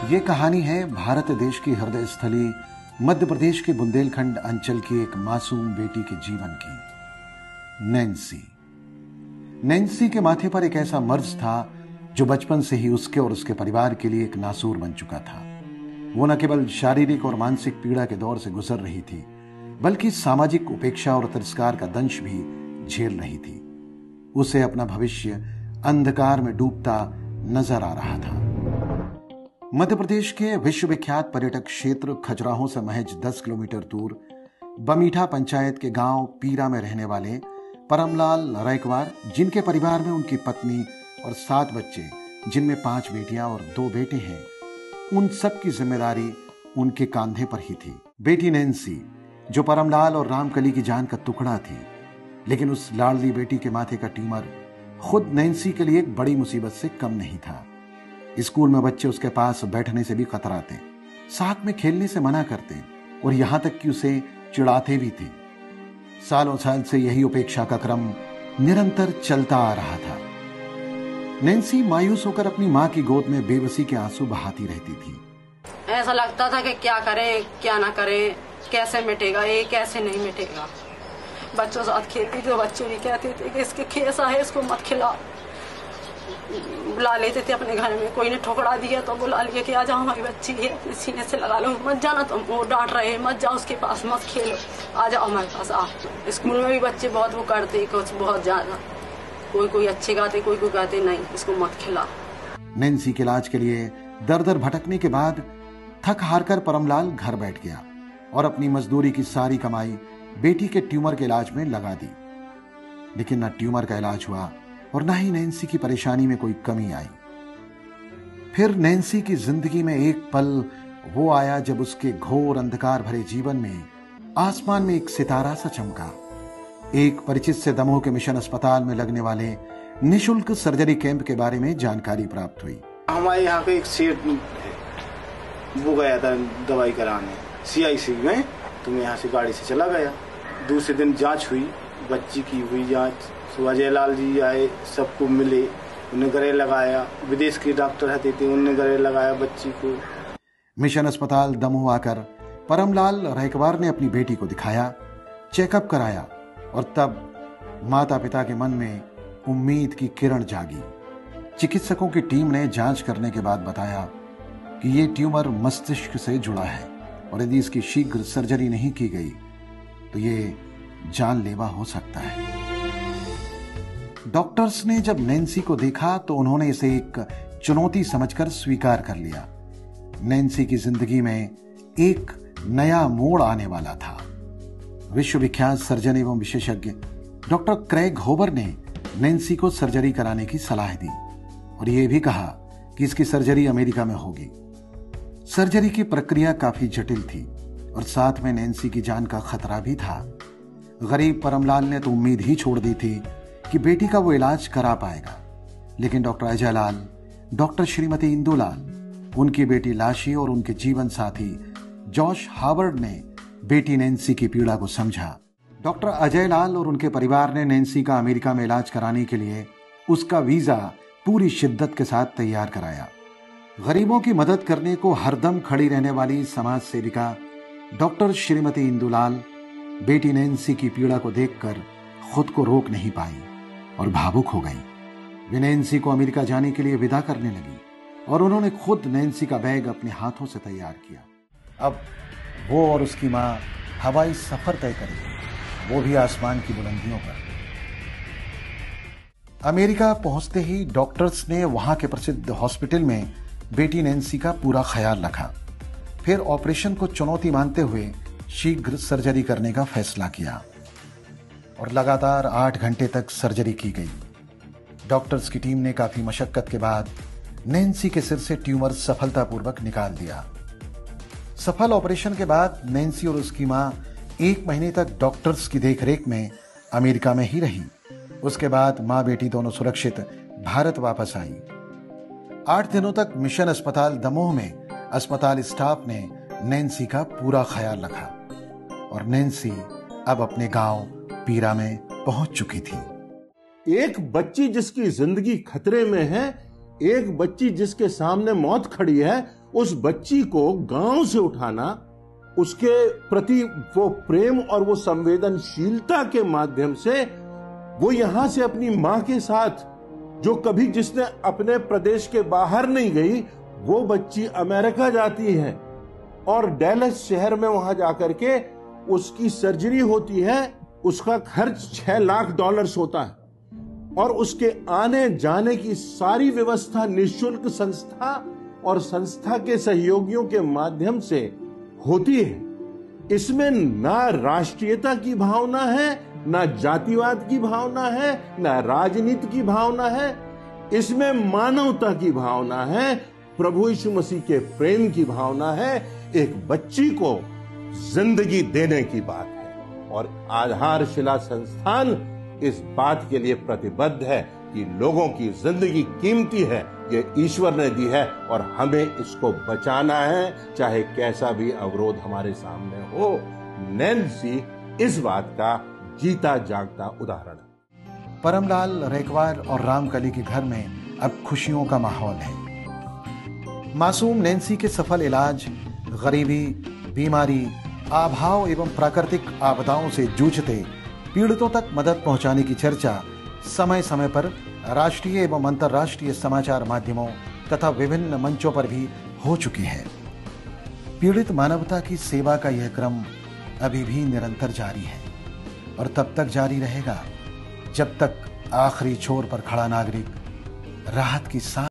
ये कहानी है भारत देश की हृदय स्थली मध्य प्रदेश के बुंदेलखंड अंचल की एक मासूम बेटी के जीवन की। नैन्सी के माथे पर एक ऐसा मर्ज था जो बचपन से ही उसके और उसके परिवार के लिए एक नासूर बन चुका था। वो न केवल शारीरिक और मानसिक पीड़ा के दौर से गुजर रही थी, बल्कि सामाजिक उपेक्षा और तिरस्कार का दंश भी झेल रही थी। उसे अपना भविष्य अंधकार में डूबता नजर आ रहा था। मध्य प्रदेश के विश्वविख्यात पर्यटक क्षेत्र खजुराहो से महज 10 किलोमीटर दूर बमीठा पंचायत के गांव पीरा में रहने वाले परमलाल रैकवार, जिनके परिवार में उनकी पत्नी और 7 बच्चे, जिनमें 5 बेटियां और 2 बेटे हैं, उन सब की जिम्मेदारी उनके कांधे पर ही थी। बेटी नैन्सी, जो परमलाल और रामकली की जान का टुकड़ा थी, लेकिन उस लाडली बेटी के माथे का ट्यूमर खुद नैन्सी के लिए एक बड़ी मुसीबत से कम नहीं था। स्कूल में बच्चे उसके पास बैठने से भी कतराते, साथ में खेलने से मना करते और यहां तक कि उसे चिढ़ाते भी थे। सालों साल से यही उपेक्षा का क्रम निरंतर चलता आ रहा था। नैन्सी मायूस होकर अपनी मां की गोद में बेबसी के आंसू बहाती रहती थी। ऐसा लगता था कि क्या करें क्या ना करें, कैसे मिटेगा ये, कैसे नहीं मिटेगा। बच्चों साथ खेलती थी तो बच्चे भी कहते थे कि इसके खेसा है, इसको मत खिला। बुला लेते थे अपने घर में, कोई ने ठोकरा दिया तो बुला लिया कि आ जाओ, हमारी बच्ची है, अपने सीने से लगा लो, मत जाना, तुम वो डांट रहे हैं, मत जाओ उसके पास, मत खेलो, आ जाओ हमारे पास आ। स्कूल में भी बच्चे बहुत वो करते, कुछ बहुत ज्यादा, कोई अच्छे गाते, कोई कहते नहीं इसको मत खिला। नैन्सी के इलाज के लिए दर दर भटकने के बाद थक हार कर परमलाल घर बैठ गया और अपनी मजदूरी की सारी कमाई बेटी के ट्यूमर के इलाज में लगा दी। लेकिन न ट्यूमर का इलाज हुआ और न ही नैन्सी की परेशानी में कोई कमी आई। फिर नैन्सी की जिंदगी में एक पल वो आया जब उसके घोर अंधकार भरे जीवन में आसमान में एक सितारा सा चमका। एक परिचित से दमोह के मिशन अस्पताल में लगने वाले निशुल्क सर्जरी कैंप के बारे में जानकारी प्राप्त हुई। हमारे यहाँ पे एक सेठ वो गया था दवाई कराने CIC में, तो मैं यहाँ से गाड़ी से चला गया। दूसरे दिन जांच हुई, बच्ची की हुई जांच, अजय लाल जी आए, सबको मिले, उन्हें गले लगाया, विदेश के डॉक्टर आते थे, उन्हें गले लगाया बच्ची को। मिशन अस्पताल दमोह आकर परमलाल रैकवार ने अपनी बेटी को दिखाया, चेकअप कराया और तब माता पिता के मन में उम्मीद की किरण जागी। चिकित्सकों की टीम ने जांच करने के बाद बताया कि ये ट्यूमर मस्तिष्क से जुड़ा है और यदि इसकी शीघ्र सर्जरी नहीं की गई तो ये जानलेवा हो सकता है। डॉक्टर्स ने जब नैन्सी को देखा तो उन्होंने इसे एक चुनौती समझकर स्वीकार कर लिया। नैन्सी की जिंदगी में एक नया मोड़ आने वाला था। विश्वविख्यात सर्जन एवं विशेषज्ञ डॉक्टर क्रेग होबर ने नैन्सी को सर्जरी कराने की सलाह दी और यह भी कहा कि इसकी सर्जरी अमेरिका में होगी। सर्जरी की प्रक्रिया काफी जटिल थी और साथ में नैन्सी की जान का खतरा भी था। गरीब परमलाल ने तो उम्मीद ही छोड़ दी थी कि बेटी का वो इलाज करा पाएगा, लेकिन डॉक्टर अजय लाल, डॉक्टर श्रीमती इंदुलाल, उनकी बेटी लाशी और उनके जीवन साथी जॉश हावर्ड ने बेटी नैन्सी की पीड़ा को समझा। डॉक्टर अजय लाल और उनके परिवार ने नैन्सी का अमेरिका में इलाज कराने के लिए उसका वीजा पूरी शिद्दत के साथ तैयार कराया। गरीबों की मदद करने को हरदम खड़ी रहने वाली समाज सेविका डॉक्टर श्रीमती इंदुलाल बेटी नैन्सी की पीड़ा को देखकर खुद को रोक नहीं पाई और भावुक हो गई। वे नैन्सी को अमेरिका जाने के लिए विदा करने लगी और उन्होंने खुद नैन्सी का बैग अपने हाथों से तैयार किया। अब वो और उसकी मां हवाई सफर तय करेंगे, वो भी आसमान की बुलंदियों पर। अमेरिका पहुंचते ही डॉक्टर्स ने वहां के प्रसिद्ध हॉस्पिटल में बेटी नैन्सी का पूरा ख्याल रखा। फिर ऑपरेशन को चुनौती मानते हुए शीघ्र सर्जरी करने का फैसला किया और लगातार 8 घंटे तक सर्जरी की गई। डॉक्टर्स की टीम ने काफी मशक्कत के बाद नैन्सी के सिर से ट्यूमर सफलतापूर्वक निकाल दिया। सफल ऑपरेशन के बाद नैन्सी और उसकी मां 1 महीने तक डॉक्टर्स की देखरेख में अमेरिका में ही रही। उसके बाद मां बेटी दोनों सुरक्षित भारत वापस आई। 8 दिनों तक मिशन अस्पताल दमोह में अस्पताल स्टाफ ने नैन्सी का पूरा ख्याल रखा और नैन्सी अब अपने गांव पीरा में पहुंच चुकी थी। एक बच्ची जिसकी जिंदगी खतरे में है, एक बच्ची जिसके सामने मौत खड़ी है, उस बच्ची को गांव से उठाना, उसके प्रति वो प्रेम और वो संवेदनशीलता के माध्यम से वो यहां से अपनी मां के साथ, जो कभी जिसने अपने प्रदेश के बाहर नहीं गई, वो बच्ची अमेरिका जाती है और डैलस शहर में वहां जाकर के उसकी सर्जरी होती है। उसका खर्च $6 लाख होता है और उसके आने जाने की सारी व्यवस्था निःशुल्क संस्था और संस्था के सहयोगियों के माध्यम से होती है। इसमें ना राष्ट्रीयता की भावना है, ना जातिवाद की भावना है, ना राजनीति की भावना है। इसमें मानवता की भावना है, प्रभु यीशु मसीह के प्रेम की भावना है, एक बच्ची को जिंदगी देने की बात है। और आधारशिला संस्थान इस बात के लिए प्रतिबद्ध है कि लोगों की जिंदगी कीमती है, ये ईश्वर ने दी है और हमें इसको बचाना है, चाहे कैसा भी अवरोध हमारे सामने हो। नैन्सी इस बात का जीता जागता उदाहरण है। परमलाल रेकवार और रामकली के घर में अब खुशियों का माहौल है। मासूम नैन्सी के सफल इलाज, गरीबी, बीमारी, अभाव एवं प्राकृतिक आपदाओं से जूझते पीड़ितों तक मदद पहुंचाने की चर्चा समय समय पर राष्ट्रीय एवं अंतर्राष्ट्रीय समाचार माध्यमों तथा विभिन्न मंचों पर भी हो चुकी है। पीड़ित मानवता की सेवा का यह क्रम अभी भी निरंतर जारी है और तब तक जारी रहेगा जब तक आखिरी छोर पर खड़ा नागरिक राहत की सांस